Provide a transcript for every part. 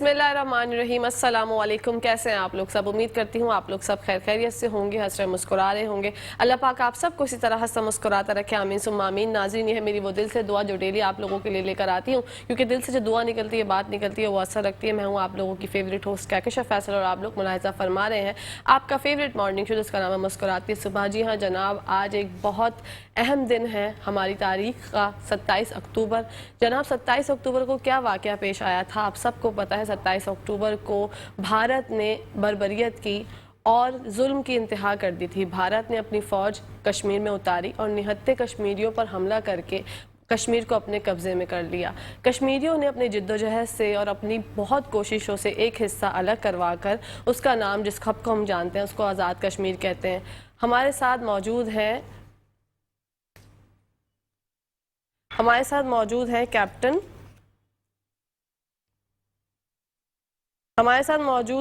बिस्मिल्लाहिर्रहमानिर्रहीम। अस्सलाम वालेकुम। कैसे हैं आप लोग सब? उम्मीद करती हूँ आप लोग सब खैर खैरियत से होंगे, हंस रहे मुस्कुरा रहे होंगे। अल्लाह पाक आप सबको इसी तरह हंसता मुस्कुराता रखे, आमीन सुम्मा आमीन। नाज़रीन, ये है मेरी वो दिल से दुआ जो डेली आप लोगों के लिए लेकर आती हूँ, क्योंकि दिल से जो दुआ निकलती है, बात निकलती है, वो असर रखती है। मैं हूँ आप लोगों की फेवरेट होस्ट कहकशा फैसल और आप लोग मुलाहिज़ा फरमा रहे हैं आपका फेवरेट मॉर्निंग शो जिसका नाम है मुस्कुराती सुबह। जी हाँ जनाब, आज एक बहुत अहम दिन है हमारी तारीख का, 27 अक्टूबर। जनाब 27 अक्टूबर को क्या वाक़या पेश आया था आप सबको पता है। 27 अक्टूबर को भारत ने बर्बरियत की और जुल्म की इंतहा कर दी थी। भारत ने अपनी फ़ौज कश्मीर में उतारी और निहत्थे कश्मीरियों पर हमला करके कश्मीर को अपने कब्ज़े में कर लिया। कश्मीरियों ने अपनी जिद्दोजहद से और अपनी बहुत कोशिशों से एक हिस्सा अलग करवा कर उसका नाम, जिस खप को हम जानते हैं, उसको आज़ाद कश्मीर कहते हैं। हमारे साथ मौजूद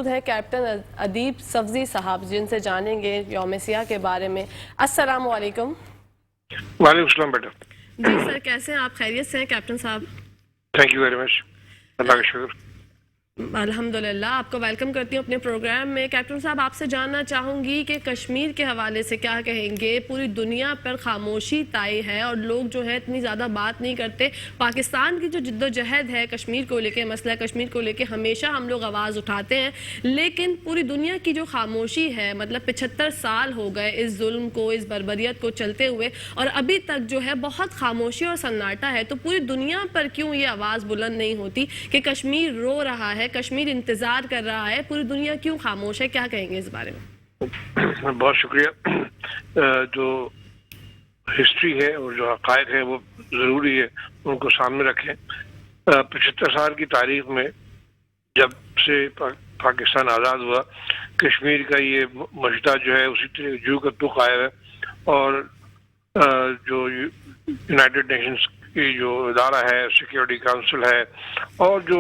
हैं कैप्टन अदीब सब्जी साहब, जिनसे जानेंगे यौम सियाह के बारे में। अस्सलाम वालेकुम। वालेकुम सलाम बेटा। जी सर, कैसे हैं आप? खैरियत से हैं कैप्टन साहब? थैंक यू वेरी मच, अल्लाह का शुक्र। अल्हम्दुलिल्लाह। आपको वेलकम करती हूँ अपने प्रोग्राम में। कैप्टन साहब, आपसे जानना चाहूँगी कि कश्मीर के हवाले से क्या कहेंगे? पूरी दुनिया पर खामोशी ताई है और लोग जो है इतनी ज़्यादा बात नहीं करते। पाकिस्तान की जो जिद्दोजहद है कश्मीर को लेके, मसला कश्मीर को लेके हमेशा हम लोग आवाज़ उठाते हैं, लेकिन पूरी दुनिया की जो खामोशी है, मतलब 75 साल हो गए इस जुल्म को, इस बर्बरियत को चलते हुए, और अभी तक जो है बहुत खामोशी और सन्नाटा है। तो पूरी दुनिया पर क्यों ये आवाज़ बुलंद नहीं होती कि कश्मीर रो रहा है, कश्मीर इंतजार कर रहा है, पूरी दुनिया क्यों खामोश है? क्या कहेंगे इस बारे में? बहुत शुक्रिया। जो हिस्ट्री है और जो हक़ाइक़ है वो ज़रूरी है उनको सामने रखें। 75 साल की तारीख में जब से पाकिस्तान आज़ाद हुआ, कश्मीर का ये मसला जो है उसी तरह जू का तुक आया है। और जो यूनाइटेड नेशंस की जो इदारा है, सिक्योरिटी काउंसिल है, और जो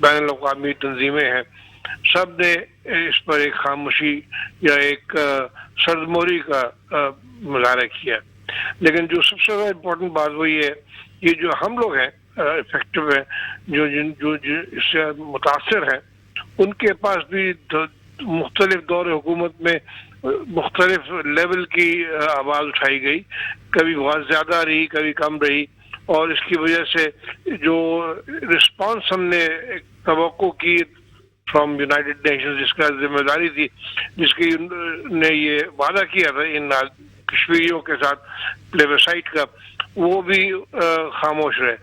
बैन अवी तंजीमें हैं, सब ने इस पर एक खामोशी या एक सरदमोरी का मुजाहरा किया। लेकिन जो सबसे ज़्यादा इम्पोर्टेंट बात वो ये है, ये जो हम लोग हैं इफेक्टिव हैं, जो इससे मुतासर हैं, उनके पास भी मुख्तलिफ दौर हुकूमत में मुख्तलिफ लेवल की आवाज़ उठाई गई। कभी बहुत ज़्यादा रही, कभी कम रही, और इसकी वजह से जो रिस्पांस हमने तवक्को की फ्रॉम यूनाइटेड नेशंस, जिसका जिम्मेदारी थी, जिसकी ने ये वादा किया था इन कश्मीरियों के साथ प्लेबसाइट का, वो भी खामोश रहे।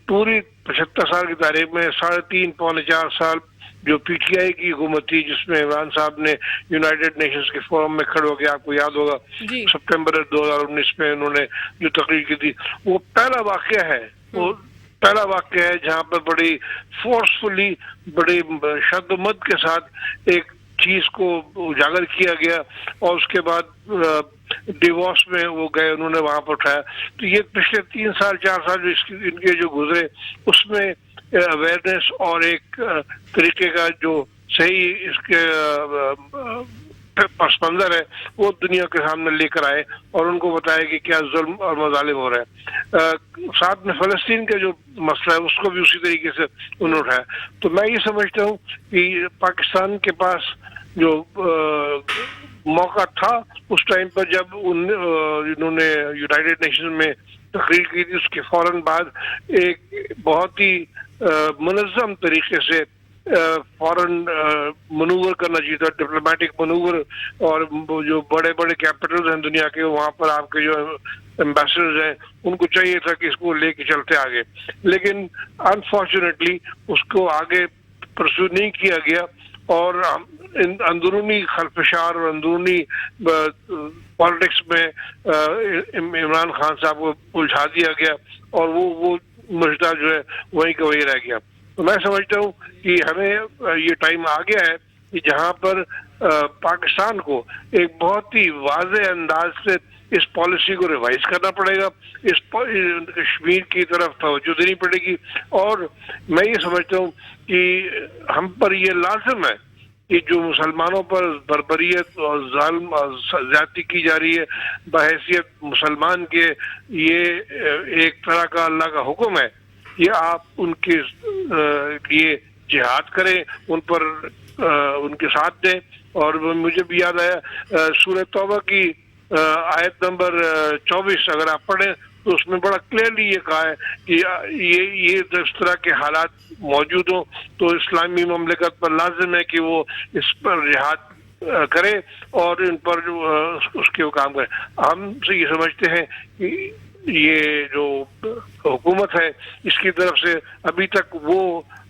पूरी 75 साल की तारीख में 3.5 पौने 4 साल जो पीटीआई की हुकूमत थी, जिसमें इमरान साहब ने यूनाइटेड नेशंस के फोरम में खड़े होकर, आपको याद होगा सितंबर 2019 में उन्होंने जो तकरीर की थी, वो पहला वाक़या है, जहां पर बड़ी फोर्सफुली, बड़ी शद्दमद के साथ एक चीज को उजागर किया गया, और उसके बाद डिवोर्स में वो गए, उन्होंने वहां पर उठाया। तो ये पिछले 3 साल 4 साल जो इनके जो गुजरे, उसमें अवेयरनेस और एक तरीके का जो सही इसके पस मंजर है वो दुनिया के सामने लेकर आए और उनको बताया कि क्या जुल्म और मजालिम हो रहा है। साथ में फ़लस्तीन का जो मसला है उसको भी उसी तरीके से उन्होंने उठाया। तो मैं ये समझता हूँ कि पाकिस्तान के पास जो मौका था उस टाइम पर, जब इन्होंने यूनाइटेड नेशन में तकरीर की थी, उसके फौरन बाद एक बहुत ही मुनज़्ज़म तरीके से फॉरेन मनूवर करना चाहिए था, डिप्लोमेटिक मनूवर। और जो बड़े बड़े कैपिटल्स हैं दुनिया के, वहाँ पर आपके जो एम्बेसडर्स हैं, उनको चाहिए था कि इसको लेके चलते आगे, लेकिन अनफॉर्चुनेटली उसको आगे परस्यू नहीं किया गया, और अंदरूनी खलफशार और अंदरूनी पॉलिटिक्स में इमरान खान साहब को उलझा दिया गया, और वो मसला जो है वहीं का वहीं रह गया। तो मैं समझता हूँ कि हमें ये टाइम आ गया है कि जहाँ पर पाकिस्तान को एक बहुत ही वाज़ेह अंदाज से इस पॉलिसी को रिवाइज करना पड़ेगा, इस कश्मीर की तरफ तवज्जो देनी पड़ेगी। और मैं ये समझता हूँ कि हम पर ये लाजिम है कि जो मुसलमानों पर बर्बरियत और ज़ुल्म और ज़्यादती की जा रही है, बहैसियत मुसलमान के, ये एक तरह का अल्लाह का हुक्म है, ये आप उनके लिए जिहाद करें, उन पर उनके साथ दें। और मुझे भी याद आया सूरह तौबा की आयत नंबर 24 अगर आप पढ़ें तो उसमें बड़ा क्लियरली ये कहा है कि ये इस तरह के हालात मौजूद हों तो इस्लामी ममलिकत पर लाजिम है कि वो इस पर जिहाद करे और इन पर उसके वो काम करे। हम से ये समझते हैं कि ये जो हुकूमत है इसकी तरफ से अभी तक वो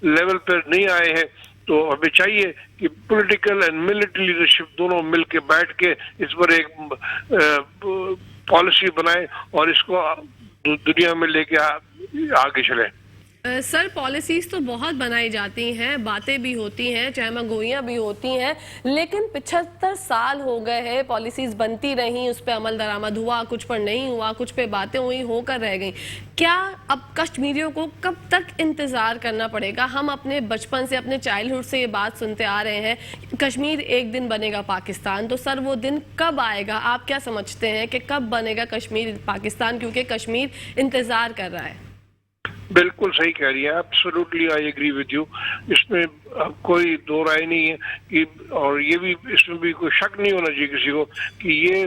लेवल पर नहीं आए हैं, तो हमें चाहिए कि पॉलिटिकल एंड मिलिट्री लीडरशिप दोनों मिल के बैठ के इस पर एक पॉलिसी बनाए और इसको दुनिया में लेके आगे चले। सर पॉलिसीज तो बहुत बनाई जाती हैं, बातें भी होती हैं, चहमगोइयाँ भी होती हैं, लेकिन 75 साल हो गए हैं, पॉलिसीज बनती रहीं, उस पर अमल दरामद हुआ, कुछ पर नहीं हुआ, कुछ पे बातें हुई, होकर रह गई। क्या अब कश्मीरियों को कब तक इंतज़ार करना पड़ेगा? हम अपने बचपन से, अपने चाइल्डहुड से ये बात सुनते आ रहे हैं कश्मीर एक दिन बनेगा पाकिस्तान, तो सर वो दिन कब आएगा? आप क्या समझते हैं कि कब बनेगा कश्मीर पाकिस्तान, क्योंकि कश्मीर इंतज़ार कर रहा है? बिल्कुल सही कह रही है, absolutely I agree with you. इसमें कोई दो राय नहीं है कि, और ये भी इसमें भी कोई शक नहीं होना चाहिए किसी को कि ये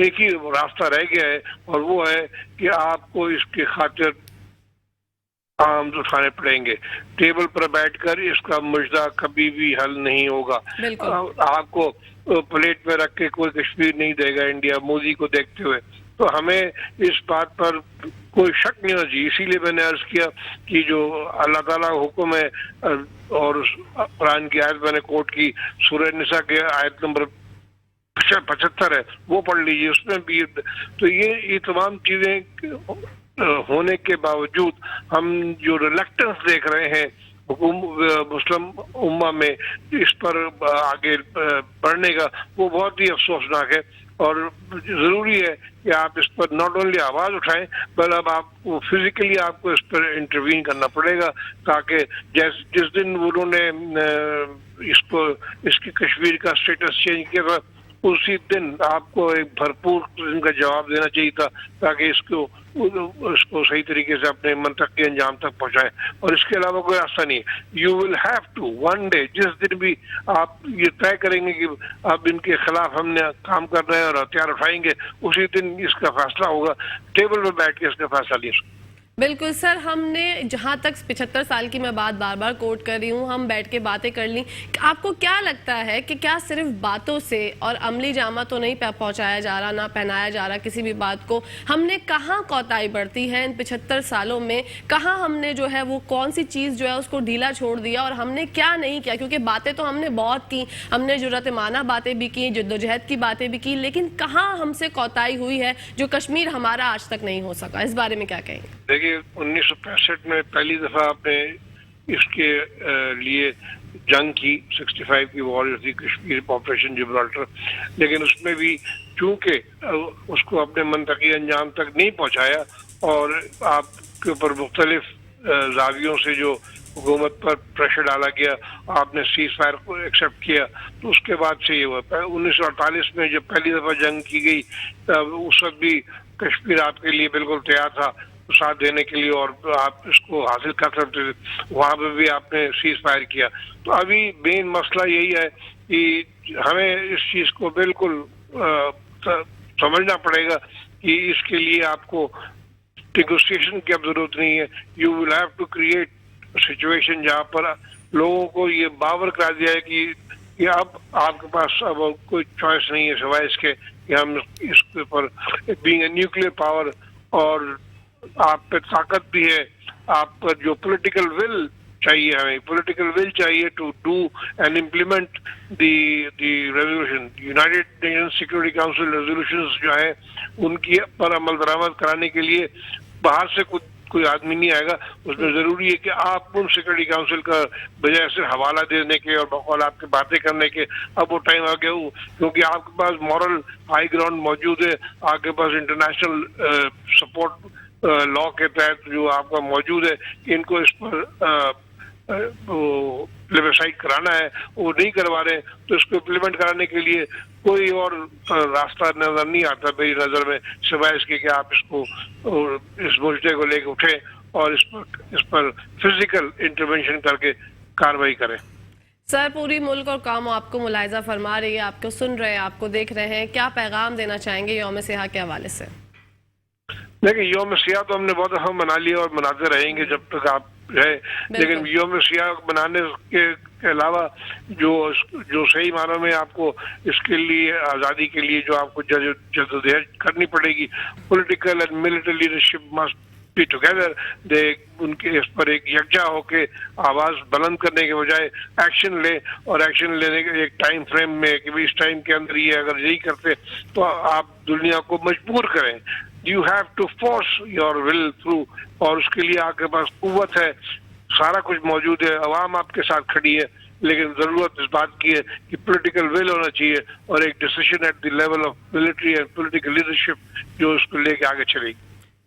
एक ही रास्ता रह गया है और वो है कि आपको इसके खातिर काम उठाने पड़ेंगे। टेबल पर बैठकर इसका मुजदा कभी भी हल नहीं होगा। आपको प्लेट में रख के कोई कश्मीर नहीं देगा इंडिया, मोदी को देखते हुए। तो हमें इस बात पर कोई शक नहीं होना चाहिए। इसीलिए मैंने अर्ज किया कि जो अल्लाह ताला हुक्म है और कुरान की आयत मैंने कोट की, सूरह निसा के आयत नंबर 75 है, वो पढ़ लीजिए, उसमें भी। तो ये तमाम चीजें होने के बावजूद हम जो रिलक्टेंस देख रहे हैं मुस्लिम उम्मा में इस पर आगे बढ़ने का, वो बहुत ही अफसोसनाक है। और जरूरी है कि आप इस पर नॉट ओनली आवाज उठाएं, बल्कि अब आपको फिजिकली आपको इस पर इंटरवीन करना पड़ेगा, ताकि जिस दिन उन्होंने इसको इसकी कश्मीर का स्टेटस चेंज किया था उसी दिन आपको एक भरपूर इनका जवाब देना चाहिए था, ताकि इसको सही तरीके से अपने मंतक के अंजाम तक पहुंचाए। और इसके अलावा कोई रास्ता नहीं है। You will have to one day, जिस दिन भी आप ये तय करेंगे कि अब इनके खिलाफ हमने काम करना है और हथियार उठाएंगे, उसी दिन इसका फैसला होगा। टेबल पर बैठ के इसका फैसला लिया। बिल्कुल सर, हमने जहाँ तक 75 साल की मैं बात बार बार कोट कर रही हूँ, हम बैठ के बातें कर ली। आपको क्या लगता है कि क्या सिर्फ बातों से और अमली जामा तो नहीं पहुँचाया जा रहा, ना पहनाया जा रहा किसी भी बात को? हमने कहाँ कोताही बरती है इन 75 सालों में? कहाँ हमने जो है वो कौन सी चीज़ जो है उसको ढीला छोड़ दिया और हमने क्या नहीं किया? क्योंकि बातें तो हमने बहुत की, हमने जुर्रत-ए-माना बातें भी की, जद्दोजहद की बातें भी की, लेकिन कहाँ हमसे कोताही हुई है जो कश्मीर हमारा आज तक नहीं हो सका? इस बारे में क्या कहेंगे? देखिए 1965 में पहली दफा आपने इसके लिए जंग की, 65 की वॉर थी कश्मीर ऑपरेशन जिब्राल्टर, लेकिन उसमें भी चूंकि उसको अपने मंतकी अंजाम तक नहीं पहुंचाया और आपके ऊपर मुख्तलिफ जावियों से जो हुकूमत पर प्रेशर डाला गया, आपने सीज फायर को एक्सेप्ट किया, तो उसके बाद से ये हुआ। 1948 में जब पहली दफा जंग की गई तब उस वक्त भी कश्मीर आपके लिए बिल्कुल तैयार था साथ देने के लिए और आप इसको हासिल कर सकते थे, वहां पर भी आपने सीज फायर किया। तो अभी मेन मसला यही है कि हमें इस चीज को बिल्कुल समझना पड़ेगा कि इसके लिए आपको नेगोशिएशन की अब जरूरत नहीं है। You will have to create situation जहाँ पर लोगों को ये बावर करा दिया है कि अब आपके पास अब कोई चॉइस नहीं है सिवाय इसके कि हम इसके ऊपर बीइंग ए न्यूक्लियर पावर, और आप पे ताकत भी है, आप पर जो पॉलिटिकल विल चाहिए, हमें पॉलिटिकल विल चाहिए to do and implement the resolution. United Nation Security Council resolutions जो है उनकी पर अमल दरामद कराने के लिए बाहर से कोई आदमी नहीं आएगा। उसमें जरूरी है कि आप उन सिक्योरिटी काउंसिल का बजाय सिर्फ हवाला देने के और बकौल आपके बातें करने के, अब वो टाइम आ गया, क्योंकि आपके पास मॉरल हाई ग्राउंड मौजूद है, आपके पास इंटरनेशनल सपोर्ट लॉ के तहत जो आपका मौजूद है कि इनको इस पर प्लेबसाइट कराना है, वो नहीं करवा रहे, तो इसको इम्प्लीमेंट कराने के लिए कोई और रास्ता नजर नहीं आता मेरी नजर में सिवाय इसके कि आप इसको इस मुद्दे को लेकर उठे और इस पर फिजिकल इंटरवेंशन करके कार्रवाई करें। सर, पूरी मुल्क और कौम आपको मुलाहिजा फरमा रही है, आपको सुन रहे हैं, आपको देख रहे हैं, क्या पैगाम देना चाहेंगे यौम सियाह के हवाले से? देखिए, यौम सियाह तो हमने बहुत दफा मना लिया और मनाते रहेंगे जब तक आप रहे, लेकिन यौम सियाह मनाने के अलावा जो सही मानों में आपको इसके लिए, आज़ादी के लिए जो आपको जद्दोजहद करनी पड़ेगी, political and military leadership must be together. उनके इस पर एक यकजा होके आवाज बुलंद करने के बजाय एक्शन ले, और एक्शन लेने के एक टाइम फ्रेम में कि भाई इस टाइम के अंदर ये अगर यही करते तो आप दुनिया को मजबूर करें। You have to force your will through, और उसके लिए आपके पास कुव्वत है, सारा कुछ मौजूद है, अवाम आपके साथ खड़ी है, लेकिन जरूरत इस बात की है कि पॉलिटिकल विल होना चाहिए और एक decision at the level of military and political leadership जो उसको लेके आगे चलेगी।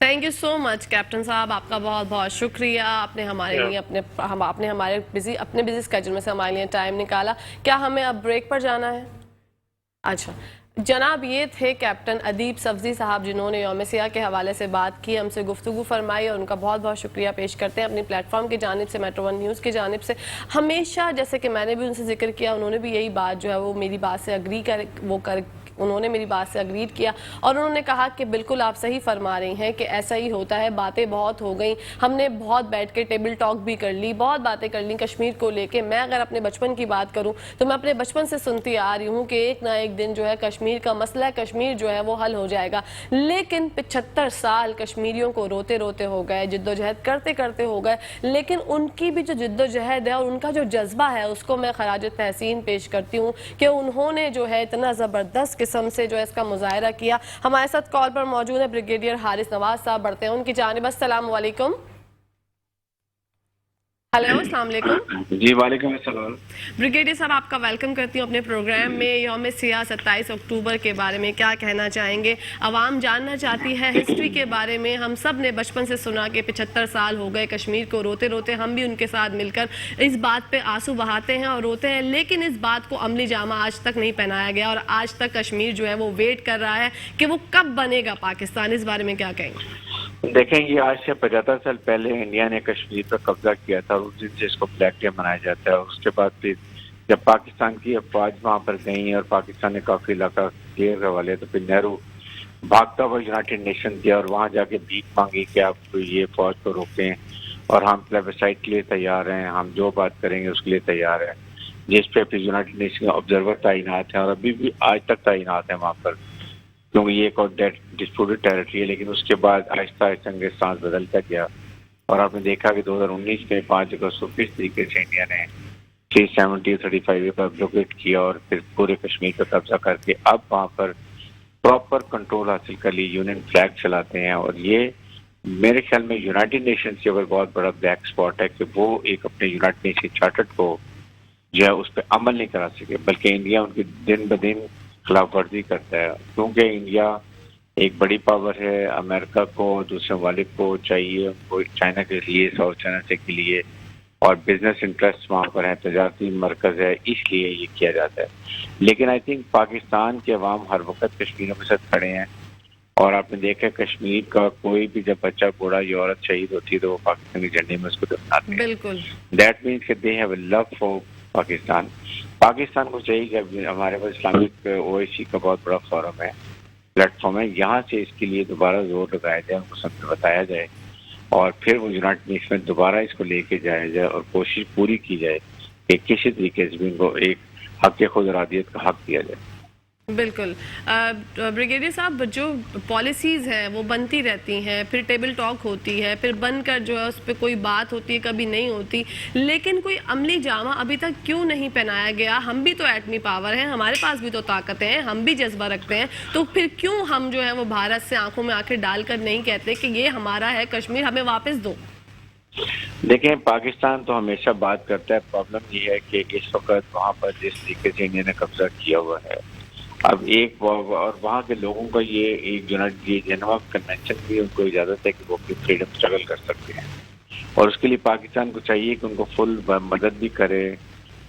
Thank you so much captain साहब, आपका बहुत बहुत शुक्रिया। आपने हमारे लिए आपने हमारे बिजी स्केड्यूल में से हमारे लिए टाइम निकाला। क्या हमें अब ब्रेक पर जाना है? अच्छा जनाब, ये थे कैप्टन अदीब सब्जी साहब जिन्होंने यौम सियाह के हवाले से बात की, हमसे गुफ्तगू फरमाई, और उनका बहुत बहुत शुक्रिया पेश करते हैं अपनी प्लेटफॉर्म की जानिब से, मेट्रो वन न्यूज़ की जानिब से। हमेशा जैसे कि मैंने भी उनसे जिक्र किया, उन्होंने भी यही बात जो है वो मेरी बात से उन्होंने मेरी बात से अग्रीड किया, और उन्होंने कहा कि बिल्कुल आप सही फरमा रही हैं कि ऐसा ही होता है, बातें बहुत हो गई, हमने बहुत बैठ के टेबल टॉक भी कर ली, बहुत बातें कर ली कश्मीर को लेके। मैं अगर अपने बचपन की बात करूं तो मैं अपने बचपन से सुनती आ रही हूं कि एक ना एक दिन जो है कश्मीर का मसला, कश्मीर जो है वो हल हो जाएगा, लेकिन 75 साल कश्मीरियों को रोते रोते हो गए, जिद्दोजहद करते करते हो गए, लेकिन उनकी भी जो जिद्दोजहद है और उनका जो जज्बा है उसको मैं खराज तहसीन पेश करती हूँ कि उन्होंने जो है इतना ज़बरदस्त किस्म से जो है इसका मुजाहरा किया। हमारे साथ कॉल पर मौजूद है ब्रिगेडियर हारिस नवाज साहब, बढ़ते हैं उनकी जानिब। अस्सलाम वालेकुम। हेलो, अस्सलाम वालेकुम। जी वालेकुम अस्सलाम। ब्रिगेडियर साहब, आपका वेलकम करती हूँ अपने प्रोग्राम में। यौम सियाह 27 अक्टूबर के बारे में क्या कहना चाहेंगे? आवाम जानना चाहती है हिस्ट्री के बारे में। हम सब ने बचपन से सुना कि 75 साल हो गए कश्मीर को रोते रोते, हम भी उनके साथ मिलकर इस बात पे आंसू बहाते हैं और रोते हैं, लेकिन इस बात को अमली जामा आज तक नहीं पहनाया गया, और आज तक कश्मीर जो है वो वेट कर रहा है कि वो कब बनेगा पाकिस्तान। इस बारे में क्या कहेंगे? देखेंगे, आज से 75 साल पहले इंडिया ने कश्मीर पर कब्जा किया था और उस दिन से इसको ब्लैक डे मनाया जाता है। उसके बाद फिर जब पाकिस्तान की अफवाज वहाँ पर गई और पाकिस्तान ने काफी इलाका क्लियर करवा लिया, तो फिर नेहरू भागता हुआ यूनाइटेड नेशन गया और वहाँ जाके भीख मांगी कि आप ये फौज को रोकें और हम प्लेबसाइट के लिए तैयार हैं, हम जो बात करेंगे उसके लिए तैयार हैं, जिस पे फिर यूनाइटेड नेशन ऑब्जर्वर तैनात हैं और अभी भी आज तक तैनात हैं वहाँ पर, क्योंकि ये एक और डिस्प्यूटेड टेरिटरी है। लेकिन उसके बाद आहिस्ता आहिस्ता उनके सांस बदलता गया और आपने देखा कि 2019 में 5 अगस्त को किस तरीके से इंडिया ने 370-35 पर ब्लॉकेट किया और फिर पूरे कश्मीर पर कब्जा करके अब वहाँ पर प्रॉपर कंट्रोल हासिल कर ली, यूनियन फ्लैग चलाते हैं। और ये मेरे ख्याल में यूनाइटेड नेशन से अगर बहुत बड़ा ब्लैक स्पॉट है कि वो एक अपने यूनाइटेड नेशन चार्टर को जो है उस पर अमल नहीं करा सके, बल्कि इंडिया उनकी दिन ब दिन खिलाफ वर्जी करता है। क्योंकि इंडिया एक बड़ी पावर है, अमेरिका को, दूसरे ममालिक को चाहिए, वो चाइना के लिए, साउथ चाइना से के लिए, और बिजनेस इंटरेस्ट वहाँ पर है, तजारती मरकज है, इसलिए ये किया जाता है। लेकिन आई थिंक पाकिस्तान के अवाम हर वक्त कश्मीरियों के साथ खड़े हैं, और आपने देखा कश्मीर का कोई भी जब बच्चा, बूढ़ा या औरत शहीद होती है तो वो पाकिस्तानी झंडे में उसको दफनाते हैं। बिल्कुल, that means they have a love for Pakistan. Pakistan को चाहिए कि हमारे पास इस्लामिक ओएसी का बहुत बड़ा फोरम है, प्लेटफॉर्म है, यहाँ से इसके लिए दोबारा जोर लगाया जाए, उनको सब बताया जाए और फिर वो यूनाइटेड नेशन में दोबारा इसको लेके जाया जाए और कोशिश पूरी की जाए कि किसी तरीके से भी इनको एक हक खुद इरादियत का हक दिया जाए। बिल्कुल। ब्रिगेडियर साहब, जो पॉलिसीज़ हैं वो बनती रहती हैं, फिर टेबल टॉक होती है, फिर बनकर जो है उस पर कोई बात होती है, कभी नहीं होती, लेकिन कोई अमली जामा अभी तक क्यों नहीं पहनाया गया? हम भी तो एटमी पावर हैं, हमारे पास भी तो ताकतें हैं, हम भी जज्बा रखते हैं, तो फिर क्यों हम जो है वो भारत से आंखों में आंखें डालकर नहीं कहते कि ये हमारा है कश्मीर, हमें वापस दो? देखें, पाकिस्तान तो हमेशा बात करता है, प्रॉब्लम ये है कि इस वक्त वहाँ पर जिस तरीके से इंडिया ने कब्जा किया हुआ है, अब एक और वहाँ के लोगों का ये एक जेनेवा कन्वेंशन भी उनको इजाज़त है कि वो अपनी फ्रीडम स्ट्रगल कर सकते हैं, और उसके लिए पाकिस्तान को चाहिए कि उनको फुल मदद भी करे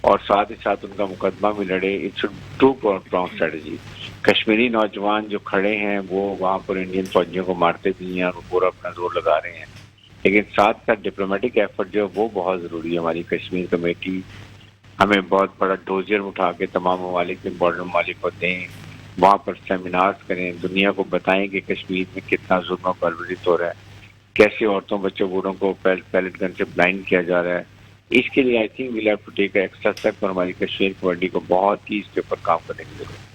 और साथ ही साथ उनका मुकदमा भी लड़े। It's two prong strategy. Kashmiri नौजवान जो खड़े हैं वो वहाँ पर इंडियन फौजियों को मारते भी हैं और वो पूरा अपना जोर लगा रहे हैं لیکن ساتھ ساتھ ڈپلومیٹک ایفرٹ جو ہے وہ بہت ضروری ہے. ہماری کشمیر کمیٹی ہمیں بہت بڑا ڈوزر اٹھا کے تمام ممالک میں بارڈر ممالک کو دیں, وہاں پر سیمینارز کریں, دنیا کو بتائیں کہ کشمیر میں کتنا ظلم و پرورش ہو رہا ہے, کیسے عورتوں بچوں بوڑھوں کو پیلٹ گن سے بلائنڈ کیا جا رہا ہے. اس کے لیے I think we'll have to take a extra step, اور ہماری کشمیر کمیٹی کو بہت ہی اس کے اوپر کام کرنے کی ضرورت ہے.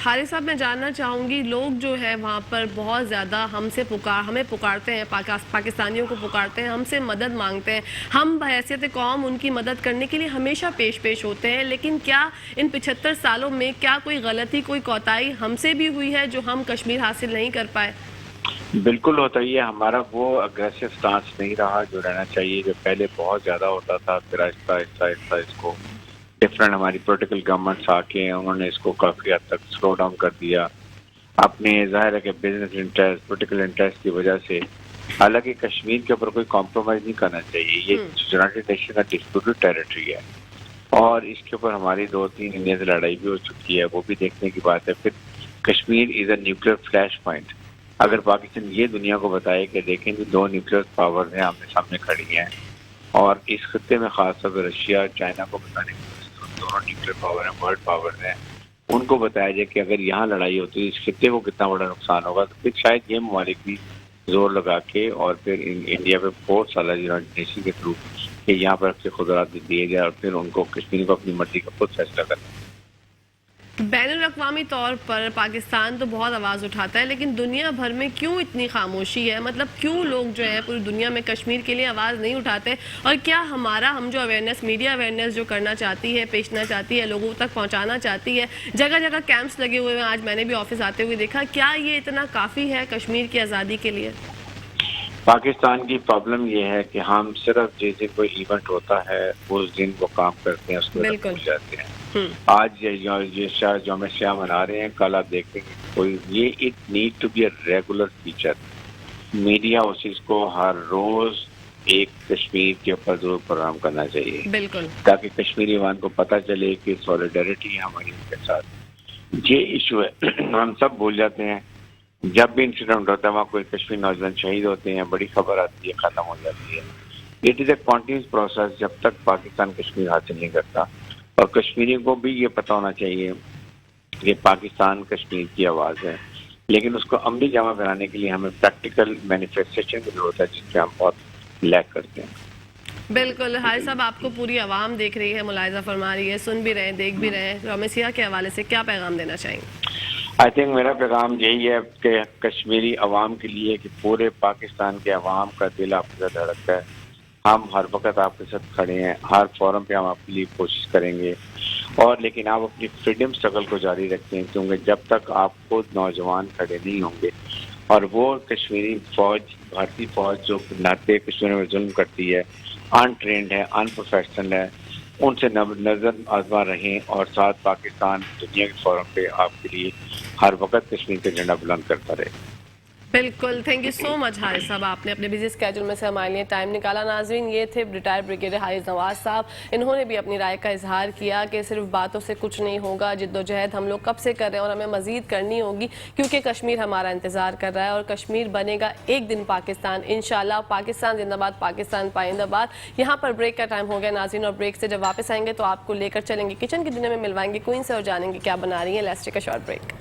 حارث صاحب میں جاننا چاہوں گی, لوگ جو ہے وہاں پر بہت زیادہ ہمیں پکارتے ہیں, پاکستانیوں کو پکارتے ہیں, ہم سے مدد مانگتے ہیں, ہم بحیثیت قوم ان کی مدد کرنے کے لیے ہمیشہ پیش ہوتے ہیں, لیکن کیا ان 75 سالوں میں کیا کوئی غلطی, کوئی کوتاہی ہم سے بھی ہوئی ہے جو ہم کشمیر حاصل نہیں کر پائے؟ بالکل ہوتا ہی ہے. ہمارا وہ اگریسو سٹانس نہیں رہا جو رہنا چاہیے, جو پہلے بہت زیادہ ہوتا تھا. پھر آہستہ آہستہ اس کو ڈفرینٹ ہماری پولیٹیکل گورنمنٹس آ کے انہوں نے اس کو کافی حد تک سلو ڈاؤن کر دیا اپنے ظاہر ہے کہ بزنس انٹرسٹ, پولیٹیکل انٹرسٹ کی وجہ سے. حالانکہ کشمیر کے اوپر کوئی کمپرومائز نہیں کرنا چاہیے. یہ یونائٹڈ نیشن کا ڈسپیوٹڈ ٹیریٹری ہے, اور اس کے اوپر ہماری 2-3 انڈیا سے لڑائی بھی ہو چکی ہے, وہ بھی دیکھنے کی بات ہے. پھر کشمیر از اے نیوکلیر فلیش پوائنٹ. اگر پاکستان یہ دنیا کو بتائے کہ دیکھیں کہ 2 نیوکلیر پاور ہیں آمنے سامنے کھڑی ہیں, اور اس خطے میں خاص طور پہ رشیا چائنا کو بتانے کی دونوں نیوکلیر پاور ہیں, ورلڈ پاور ہیں, ان کو بتایا جائے کہ اگر یہاں لڑائی ہوتی ہے اس خطے کو کتنا بڑا نقصان ہوگا, تو پھر شاید یہ ممالک بھی زور لگا کے اور پھر انڈیا پہ بہت سالہ یونائٹڈ نیشن کے تھرو کہ یہاں پر اپنے خدرات دیے جائے, اور پھر ان کو کشمیر کو اپنی مرضی کا خود فیصلہ کرنا. بین الاقوامی طور پر پاکستان تو بہت آواز اٹھاتا ہے, لیکن دنیا بھر میں کیوں اتنی خاموشی ہے؟ مطلب کیوں لوگ جو ہیں پوری دنیا میں کشمیر کے لیے آواز نہیں اٹھاتے؟ اور کیا ہم جو اویئرنیس, میڈیا اویئرنیس جو کرنا چاہتی ہے, پیشنا چاہتی ہے, لوگوں تک پہنچانا چاہتی ہے, جگہ جگہ کیمپس لگے ہوئے ہیں, آج میں نے بھی آفس آتے ہوئے دیکھا, کیا یہ اتنا کافی ہے کشمیر کی آزادی کے لیے؟ پاکستان کی پرابلم یہ ہے کہ ہم صرف جس دن کوئی ایونٹ ہوتا ہے اس دن وہ کام کرتے ہیں, اس کو بھول جاتے ہیں. آج یہ شاید یوم سیاہ منا رہے ہیں, کل آپ دیکھیں گے کوئی, یہ it need to be a regular feature. Media اس چیز کو ہر روز ایک کشمیر کے اوپر ضرور پروگرام کرنا چاہیے, بالکل, تاکہ کشمیری عوام کو پتہ چلے کہ سولیڈیرٹی ہے ہماری ان کے ساتھ. یہ ایشو ہے, ہم سب بھول جاتے ہیں. جب بھی انسیڈنٹ ہوتا ہے وہاں کوئی کشمیر نوجوان شہید ہوتے ہیں, بڑی خبر آتی ہے, ختم ہو جاتی ہے. It is a continuous process جب تک پاکستان کشمیر حاصل نہیں کرتا. اور کشمیری کو بھی یہ پتہ ہونا چاہیے کہ پاکستان کشمیر کی آواز ہے, لیکن اس کو عملی جامہ بنانے کے لیے ہمیں پریکٹیکل مینیفیسٹیشن کی ضرورت ہے, جس پہ ہم بہت لیک کرتے ہیں. بالکل. حارث صاحب, آپ کو پوری عوام دیکھ رہی ہے, ملاحظہ فرما رہی ہے, سن بھی رہے ہیں, دیکھ بھی رہے ہیں, یوم سیاہ کے حوالے سے کیا پیغام دینا چاہیں گے؟ آئی تھنک میرا پیغام یہی ہے کہ کشمیری عوام کے لیے کہ پورے پاکستان کے عوام کا دل آپ کے ساتھ دھڑکتا ہے. ہم ہر وقت آپ کے ساتھ کھڑے ہیں, ہر فورم پہ ہم آپ کے لیے کوشش کریں گے, اور لیکن آپ اپنی فریڈم اسٹرگل کو جاری رکھتے ہیں, کیونکہ جب تک آپ خود نوجوان کھڑے نہیں ہوں گے, اور وہ کشمیری فوج, بھارتی فوج جو ناطے کشمیر میں ظلم کرتی ہے, ان ٹرینڈ ہے, ان پروفیشنل ہے, ان سے نظر آزما رہیں, اور ساتھ پاکستان دنیا کے فورم پہ آپ کے لیے ہر وقت کشمیر کا جھنڈا بلند کرتا رہے. بالکل, تھینک یو سو مچ حارث صاحب, آپ نے اپنے بزی اسکیجول میں سے ہمارے لیے ٹائم نکالا. ناظرین, یہ تھے ریٹائرڈ بریگیڈیئر حارث نواز صاحب. انہوں نے بھی اپنی رائے کا اظہار کیا کہ صرف باتوں سے کچھ نہیں ہوگا, جد و جہد ہم لوگ کب سے کر رہے ہیں اور ہمیں مزید کرنی ہوگی, کیونکہ کشمیر ہمارا انتظار کر رہا ہے, اور کشمیر بنے گا ایک دن پاکستان انشاءاللہ. پاکستان زندہ باد, پاکستان پائندہ باد. یہاں پر بریک کا ٹائم ہو گیا ناظرین, اور بریک سے جب واپس آئیں گے تو آپ کو لے کر چلیں گے کچن کی دنیا میں, ملوائیں گے کوئین سے اور جانیں گے کیا بنا رہی ہیں. Let's take a short break.